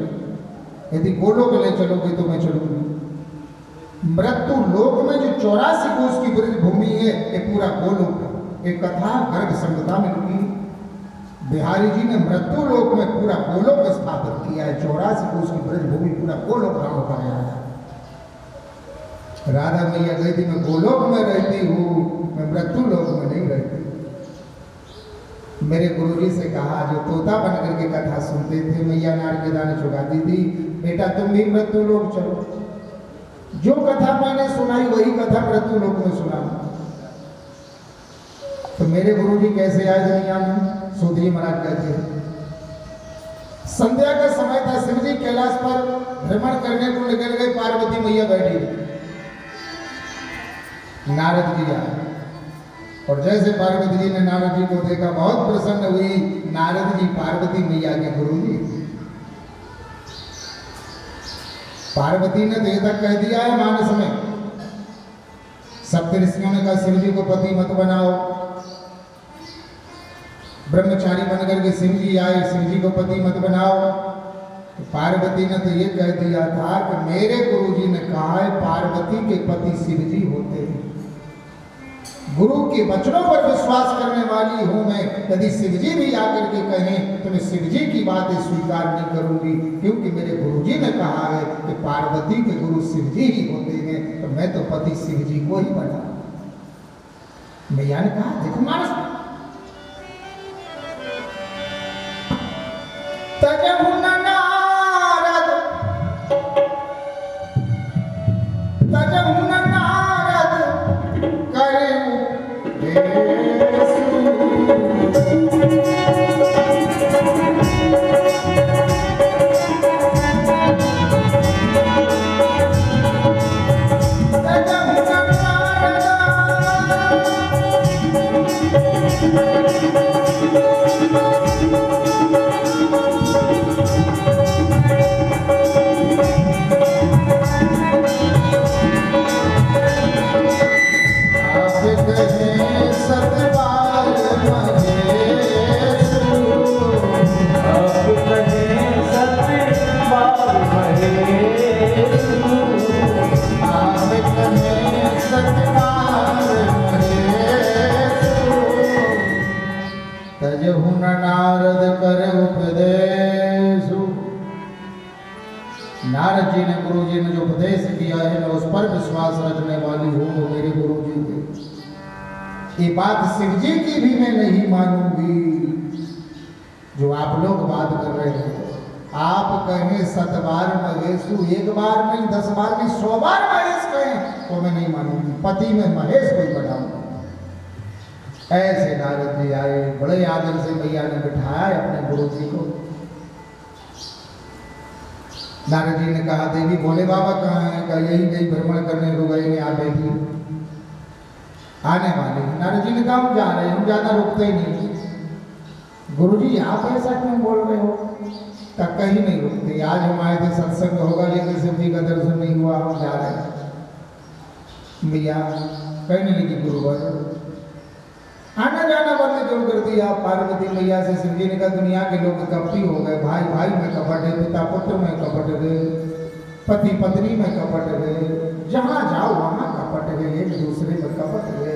यदि गोलोक ले चलोगे तो मैं चलूंगी। मृत्यु लोक में जो 84 कोस की ब्रज भूमि है ये पूरा गोलोक है। एक कथा गर्ग संगता में लिखी, बिहारी जी ने मृत्यु लोक में पूरा गोलोक स्थापित किया है। 84 कोस की ब्रज भूमि पूरा गोलोक नाम पाया है। राधा मैया गई थी मैं गोलोक में रहती हूँ, मैं मृत्यु लोक में नहीं रहती। मेरे गुरुजी से कहा जो तोता बन करके कथा सुनते थे, मैया नार के दाने चुगाती थी, बेटा तुम भी मृत्यु लोक चलो। जो कथा मैंने सुनाई वही कथा मृत्यु लोक में सुना। तो मेरे गुरुजी कैसे आए दुनिया में? सूत जी महाराज कहते हैं संध्या का समय था, शिव जी कैलाश पर भ्रमण करने को निकल गए, पार्वती मैया बैठी। नारद जी आए और जैसे पार्वती जी ने नारद जी को देखा बहुत प्रसन्न हुई। नारद जी पार्वती मैया के गुरु जी। पार्वती ने तो ये तक कह दिया है मानस में, सप्त ऋषियों ने कहा शिव जी को पति मत बनाओ। ब्रह्मचारी बनकर के शिव जी आए, शिव जी को पति मत बनाओ। तो पार्वती ने तो ये कह दिया था कि मेरे गुरु जी ने कहा है पार्वती के पति शिव जी होते हैं। गुरु के वचनों पर विश्वास करने वाली हूं मैं। यदि शिव जी भी आकर के कहें तो मैं शिव जी की बातें स्वीकार नहीं करूंगी, क्योंकि मेरे गुरु जी ने कहा है कि पार्वती के गुरु शिव जी ही होते हैं, तो मैं तो पति शिव जी को ही बना। मैया ने कहा देखो मानस नारद जी ने गुरु जी ने जो उपदेश किया है मैं उस पर विश्वास रखने वाली हूँ, वो मेरे गुरु जी के। ये बात शिव जी की भी मैं नहीं मानूंगी जो आप लोग बात कर रहे हैं। आप कहें 7 बार महेशु, 1 बार नहीं 10 बार नहीं 100 बार महेश कहें तो मैं नहीं मानूंगी। पति में महेश कोई बढ़ाऊंगा। ऐसे नारद जी आए, बड़े आदर से मैया ने बिठाया अपने गुरु जी को। नारद जी ने कहा देवी भोले बाबा कहाँ हैं? कहा यही कहीं भ्रमण करने को गए हैं, आप बैठी आने वाले। नारद जी ने कहा हम जा रहे हैं, हम ज्यादा रुकते ही नहीं। गुरुजी आप ऐसा क्यों बोल रहे हो? तक कहीं नहीं रुकते। आज हम आए थे सत्संग होगा लेकिन शिव जी का दर्शन नहीं हुआ, हम जा रहे हैं। मैया कहने लगी गुरुवर आना जाना बंद क्यों कर दिया? पार्वती मैया से शिव जी ने कहा दुनिया के लोग कपटी हो गए, भाई भाई में कपट है, पिता पुत्र में कपट है, पति पत्नी में कपट है, जहाँ जाओ वहाँ कपट है, एक दूसरे में कपट है।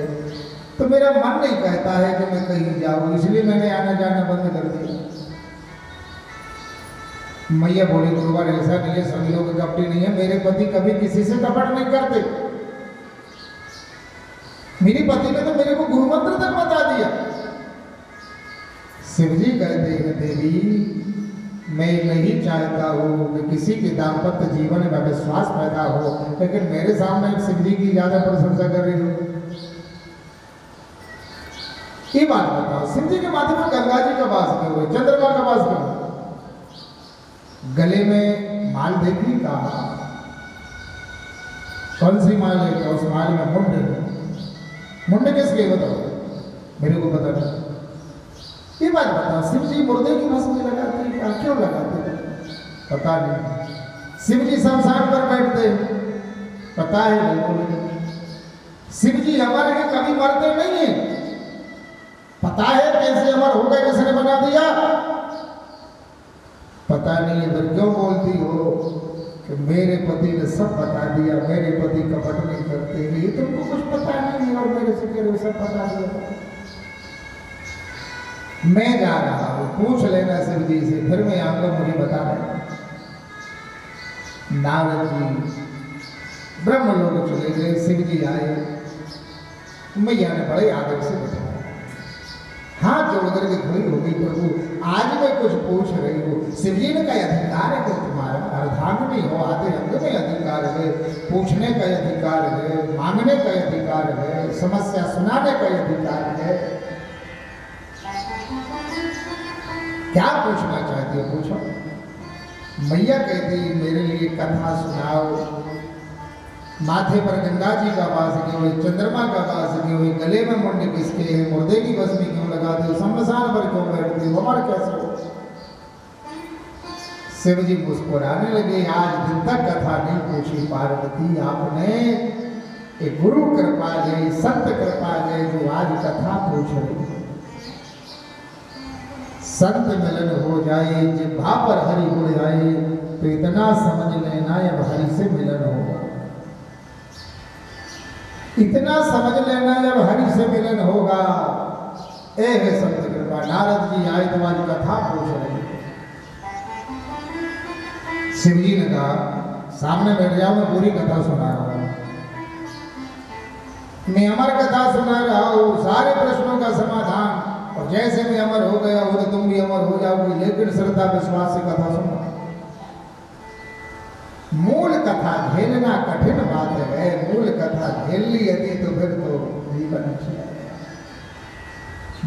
तो मेरा मन नहीं कहता है कि मैं कहीं जाऊँ, इसलिए मैंने आना जाना बंद कर दिया। मैया बोली गुरुवार ऐसा नहीं है, सभी लोग कपटी नहीं है। मेरे पति कभी किसी से कपट नहीं करते। मेरी पति ने तो मेरे को गुरु मंत्र तक बता दिया। शिव जी कहते हैं देवी मैं नहीं चाहता हूँ कि किसी के दाम्पत्य जीवन में विश्वास पैदा हो, लेकिन मेरे सामने शिव जी की ज्यादा प्रशंसा कर रही हो। ये बात बताओ, शिव जी के माथे पर गंगा जी का वास क्यों हुआ, चंद्रमा का वास क्यों? गले में माल देखी का कौन सी माल है? उस माल में मुंड है। मुंड किसके बताओ, मेरे को पता नहीं। ये बात बताओ, शिव जी मुर्दे की भस्म लगाते हैं, क्यों लगाते हैं? पता नहीं। शिव जी शमशान पर बैठते, पता है बिल्कुल। शिव जी अमर है, कभी मरते नहीं है, पता है कैसे अमर हो गए, किसने बना दिया? पता नहीं है। फिर क्यों बोलती हो कि मेरे पति ने सब बता दिया, मेरे पति कपट नहीं करते, ये तुमको कुछ पता नहीं है और मेरे से कह रहे सब बता दिया। मैं जा रहा हूं, पूछ लेना शिव जी से, फिर मैं आऊंगा, मुझे बता रहे। नारद जी ब्रह्मलोक चले गए, शिव जी आए, मैया ने बड़े आदर से बताया, हाथ जोड़ करके खड़ी हो गई, प्रभु आज मैं कुछ पूछ रही हूँ। शिव जी ने कहा अधिकार है कि तुम्हारा अर्धांगिनी हो, आधे अंग में अधिकार है, पूछने का अधिकार है, मांगने का अधिकार है, समस्या सुनाने का अधिकार है। क्या पूछना चाहती हो पूछो। मैया कहती मेरे लिए कथा सुनाओ। माथे पर गंगा जी का वास किए हुए, चंद्रमा का वास किए हुए, गले में मुंड किसके है, मुर्दे की भस्मी क्यों लगाते हो, शमशान पर क्यों बैठते हो, अमर कैसे हो? शिव जी मुस्कुराने लगे, आज दिन तक कथा नहीं पूछी पार्वती, आपने एक गुरु कृपा गई, संत कृपा गई, जो आज कथा पूछ रही। संत मिलन हो जाए, जिह्वा पर हरि उड़ जाए, तो इतना समझ लेना अब हरि से मिलन होगा। इतना समझ लेना जब हरि से मिलन होगा। ए है संत कृपा, नारद जी आए तो आज कथा पूछ रहे। शिव जी ने कहा सामने बैठ जाओ, मैं पूरी कथा सुना रहा हूं, मैं अमर कथा सुना रहा हूं, सारे प्रश्नों का समाधान, और जैसे मैं अमर हो गया हूं तो तुम भी अमर हो जाओगी, लेकिन श्रद्धा विश्वास से कथा सुनो। मूल कथा झेलना कठिन बात है, मूल कथा झेल ली यदि तो फिर तो जीवन अच्छा है।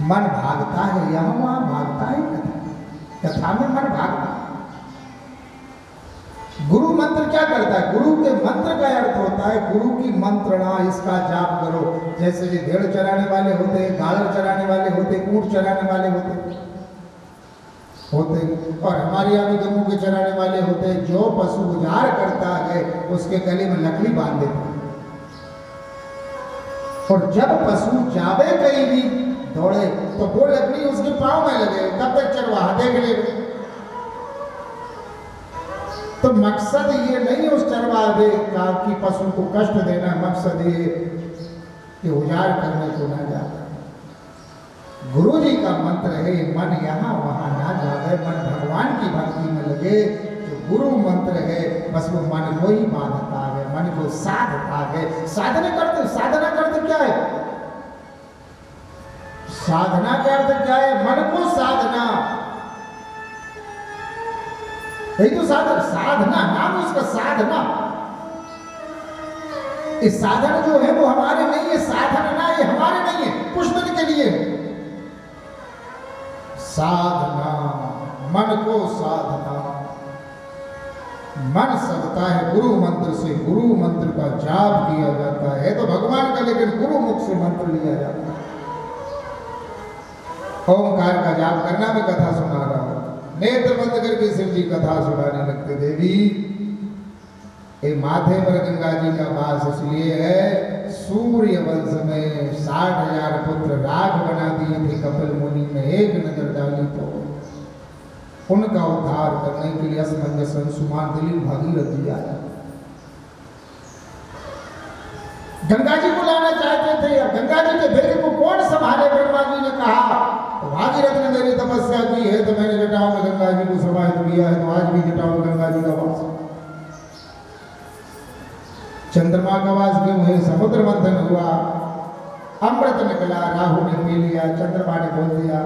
मन भागता है, यहां वहां भागता है, कथा में मन भागता है। गुरु मंत्र क्या करता है? गुरु के मंत्र का अर्थ होता है गुरु की मंत्रणा, इसका जाप करो। जैसे कि भेड़ चराने वाले होते, गाड़र चराने वाले होते, ऊंट चराने वाले होते, और हमारे यहाँ भी गऊ के चराने वाले होते हैं। जो पशु गुजार करता है उसके गले में लकड़ी बांध देते हैं, और जब पशु जावे कहीं भी दौड़े तो वो लकड़ी उसके पांव में लगे, तब तक चरवाहा देख ले। तो मकसद ये नहीं उस चरवाहे का कि पशु को कष्ट देना, मकसद ये कि उजाड़ करने को ना जाए। गुरु जी का मंत्र है मन यहाँ वहां ना जाए, मन भगवान की भक्ति में लगे। जो गुरु मंत्र है बस वो मन को ही बांधता है, मन को साधता है। साधना करते क्या है? साधना का अर्थ क्या है? मन को साधना, यही तो साधना नाम उसका, साधना। इस साधन जो है वो हमारे नहीं है, साधन ना ये हमारे नहीं है, कुछ दिन के लिए साधना, मन को साधना। मन सदता है गुरु मंत्र से, गुरु मंत्र का जाप किया जाता है तो भगवान का, लेकिन गुरु मुख से मंत्र लिया जाता है। ओंकार का जाप करना, मैं कथा सुना रहा हूं। नेत्र बंद करके शिव जी कथा सुनाने लगते। देवी ये माथे पर गंगा जी का वास इसलिए है, सूर्य वंश में 60,000 पुत्र राग बना दिए थे कपिल मुनि ने, एक नजर डाली तो उनका उद्धार करने के लिए असमंजस अंशुमान दिलीप भागीरथ जी आया। गंगा जी को लाना चाहते थे, अब गंगा जी के बेटे को कौन संभाले? ब्रह्मा जी ने कहा तो भागीरथ ने मेरी तपस्या की है तो मैंने जटाओं में गंगा जी को समाहित किया है, तो आज भी जटाओं में गंगा जी का वास। चंद्रमा का वास क्यों है? समुद्र मंथन हुआ, अमृत निकला, राहु ने पी लिया, चंद्रमा ने बोल दिया,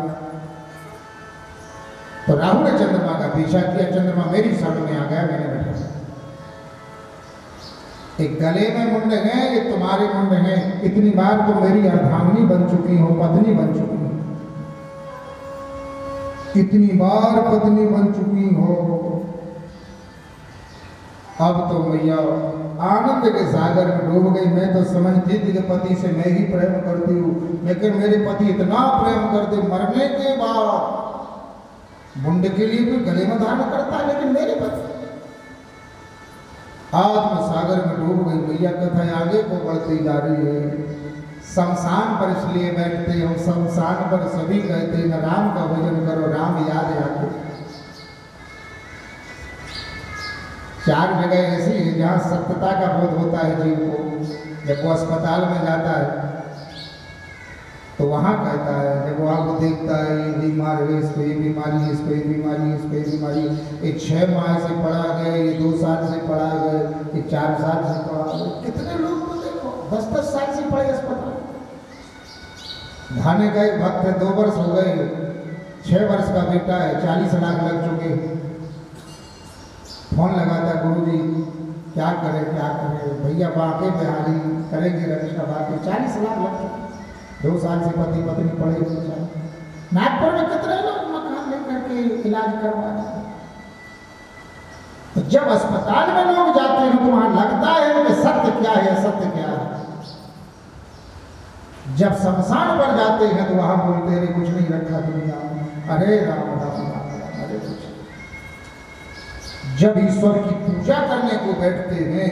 तो राहु ने चंद्रमा का पीछा किया, चंद्रमा मेरी सामने आ गया, मैंने बैठा। एक गले में मुंड है, ये तुम्हारे मुंड है, इतनी बार तो मेरी अर्धांगिनी बन चुकी हो, पत्नी बन चुकी हो, इतनी बार पत्नी बन चुकी हो, अब तो मैया आनंद के सागर में डूब गई। मैं तो समझती थी कि पति से मैं ही प्रेम करती हूँ, लेकिन मेरे पति इतना प्रेम करते, मरने के बाद मुंड के लिए भी गले में धारण करता है, लेकिन मेरे पति आत्म सागर में डूब गई। मैया कथा आगे को बढ़ती जा रही है। शमशान पर इसलिए बैठते हम, शमशान पर सभी कहते हैं राम का भजन करो, राम याद आते। चार जगह ऐसी है जहाँ सत्यता का बोध होता है जीव को। जब वो अस्पताल में जाता है तो वहाँ कहता है, जब वहाँ वो देखता है ये बीमार है, इसको ये बीमारी है, इसको ये बीमारी है, इसको ये बीमारी, ये 6 माह से पढ़ा गए, ये 2 साल से पढ़ा गए, ये 4 साल से पढ़ा गए। कितने लोग तो देखो 10-10 साल से पढ़े अस्पताल। धाने का एक भक्त है, 2 वर्ष हो गए, 6 वर्ष का बेटा है, 40 लाख लग चुके। फोन लगाता, गुरुजी क्या करें क्या करें, भैया बाकी बिहारी करेंगे रक्षा, बाकी 40 लाख लग चुके। 2 साल से पति पत्नी पढ़े। नागपुर में कितने लोग मकान लेकर के इलाज करवा रहे हैं। तो जब अस्पताल में लोग जाते हैं तो वहां लगता है कि सत्य क्या है, सत्य क्या है। जब शमशान पर जाते हैं तो वहां बोलते हैं कुछ नहीं रखा दुनिया में, अरे राम राम राम, अरे कुछ। जब ईश्वर की पूजा करने को बैठते हैं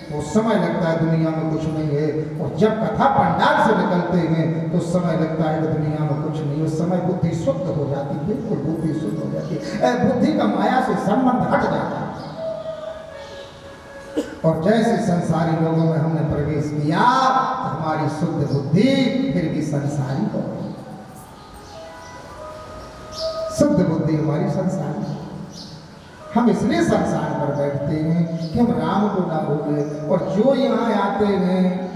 वो समय लगता है दुनिया में कुछ नहीं है, और जब कथा पंडाल से निकलते हैं तो समय लगता है कि दुनिया में कुछ नहीं। उस समय बुद्धि शुद्ध हो जाती, बिल्कुल बुद्धि शुद्ध हो जाती है, बुद्धि का माया से संबंध हट जाता है। और जैसे संसारी लोगों में हमने प्रवेश किया तो हमारी शुद्ध बुद्धि फिर भी संसारी हो गई। शुद्ध बुद्धि हमारी संसारी। हम इसलिए संसार पर बैठते हैं कि हम राम को ना भूले, और जो यहाँ आते हैं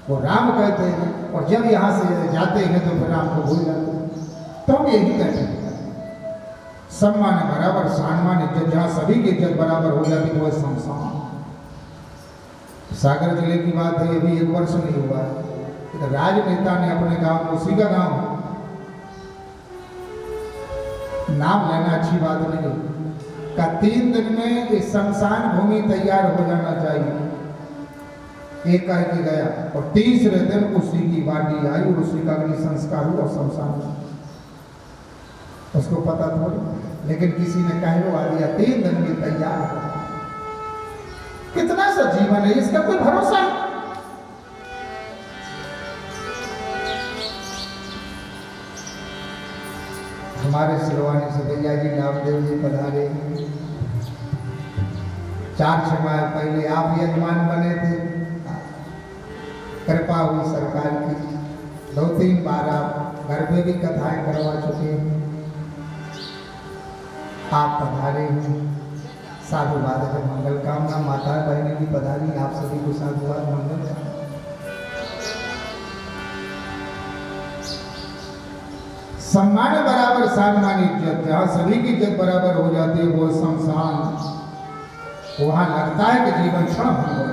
वो राम कहते हैं, और जब यहाँ से जाते हैं तो फिर राम को भूल जाते हैं। तो हम यही कहते हैं सम्मान बराबर, सम्मान इज्जत, जहाँ सभी की इज्जत बराबर हो जाती है वो शमशान। सागर जिले की बात है, अभी 1 वर्ष नहीं हुआ है, राजनेता ने अपने गांव में, उसी का गांव, नाम लेना अच्छी बात नहीं का, 3 दिन में इस शमशान भूमि तैयार हो जाना चाहिए। एक कह के गया और तीसरे दिन उसी की बाटी आई और उसी का अग्नि संस्कार हुआ शमशान में। उसको पता थोड़ी, लेकिन किसी ने कहलवा दिया 3 दिन में तैयार हो। कितना सा जीवन है, इसका कोई भरोसा है? हमारे सिरवानी से भैया जी नामदेव जी पधारे। 4-6 माह पहले आप यजमान बने थे, कृपा हुई सरकार की। 2-3 बार आप घर में भी कथाएं करवा चुके हैं। आप पधारे हैं, साधुवाद है, मंगल कामना। माता बहनें भी पधारी, आप सभी को साधुवाद मंगल। सम्मान बराबर सम्मान इज्जत, जहाँ सभी की इज्जत बराबर हो जाती है वो शमशान। वहां लगता है कि जीवन क्षण भंगुर।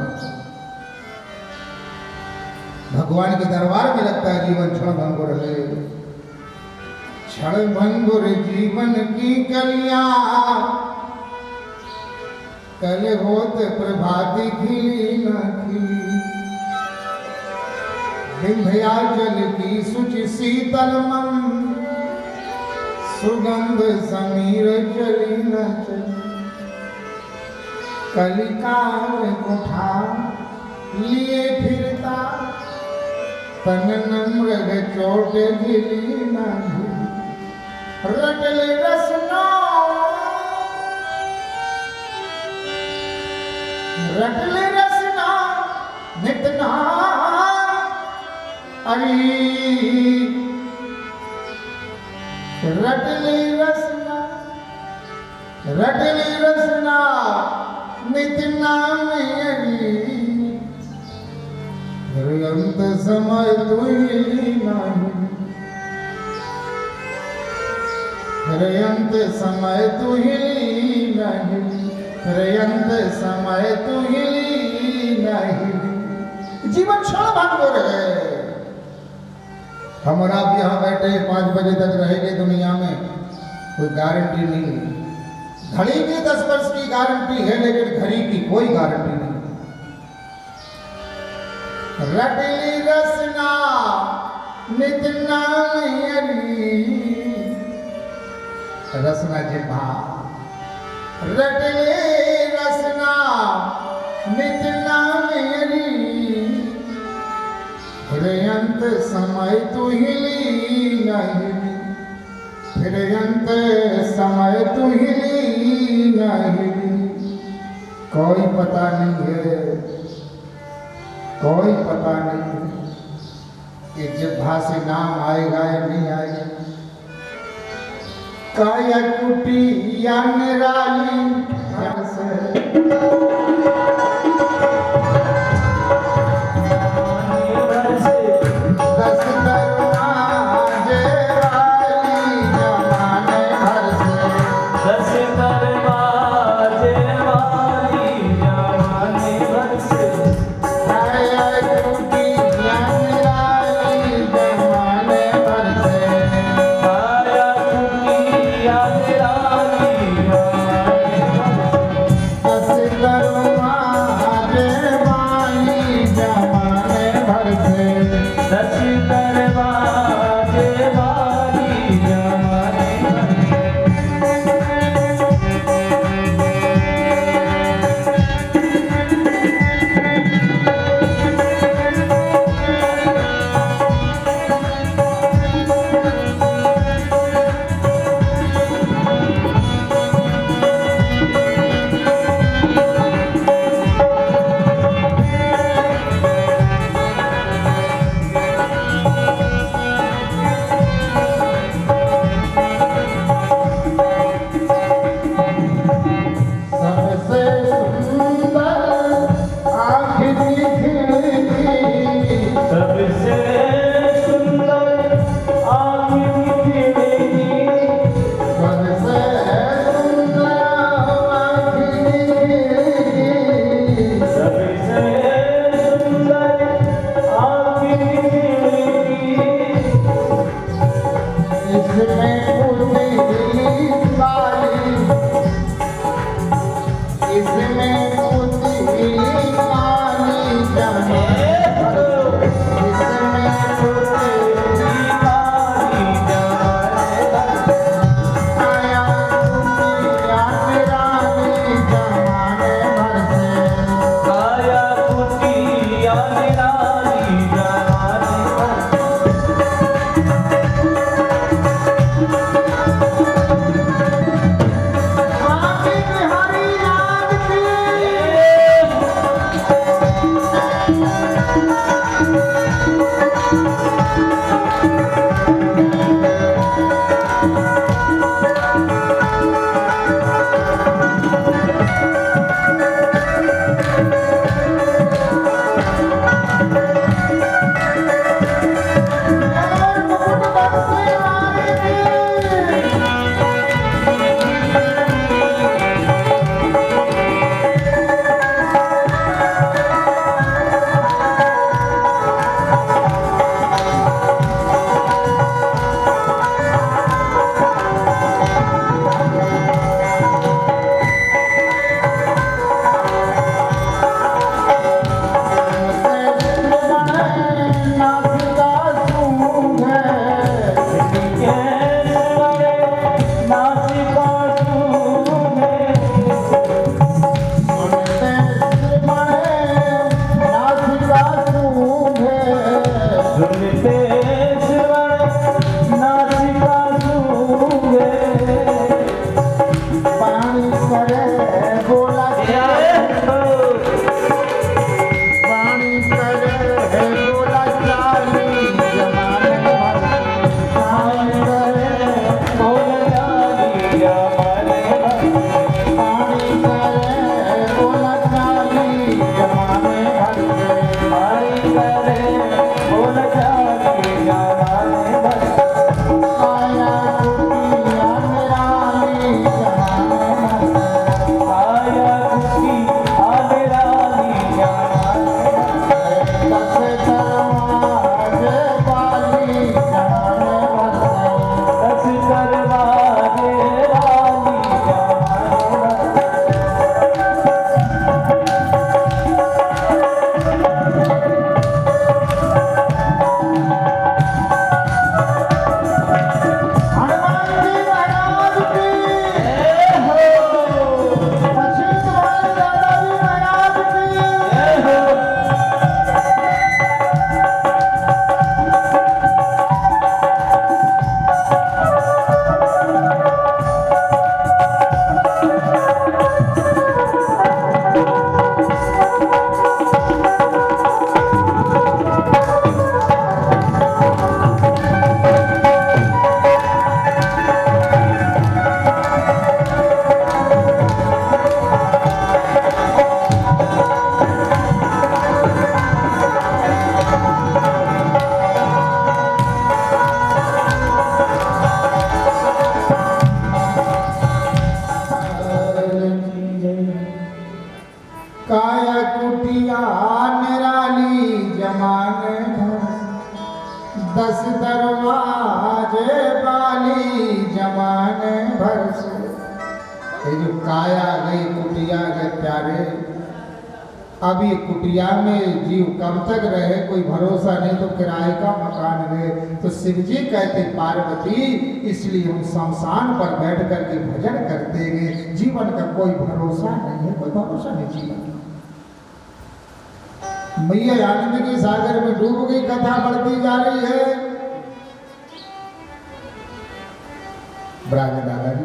भगवान के दरबार में लगता है जीवन क्षण भंगुर है। क्षण भंगुर जीवन की कलियां, कल होते प्रभाती खिली न खिली। विंध्याचल की सुचि शीतल मन, सुगंध समीर चली न चली। कलिकाल उठा लिए फिरता, तन नम्र चोट गिली न गिली। रटल रसना रटले रसना नितना अरी। रटले रसना नितना में अरी। अंत समय तुही नहीं, अंत समय तुही नहीं, अंत समय तुही नहीं। जीवन क्षण भंगुर है। हम और आप यहाँ बैठे 5 बजे तक रहेंगे दुनिया में, कोई गारंटी नहीं है। घड़ी की 10 वर्ष की गारंटी है, लेकिन घड़ी की कोई गारंटी नहीं। रटली रसना नित नाम हरी रसना जिम्हा रटले रसना नित नाम हरी फिर अंत समय तू हिली नहीं फिर अंत समय तू हिली नहीं कोई पता नहीं है कोई पता नहीं कि जिह्वा से नाम आएगा या नहीं आएगा काया कुटी या निराली ये जो काया गई कुटिया गए प्यारे, अब ये कुटिया में जीव कब तक रहे कोई भरोसा नहीं, तो किराए का मकान गए। तो शिव जी कहते पार्वती इसलिए हम शमशान पर बैठ करके भजन करते गए, जीवन का कोई भरोसा नहीं है, कोई भरोसा नहीं जीवन। मैया आनंद के सागर में डूब गई, कथा बढ़ती जा रही है। ब्राह्मण दादा जी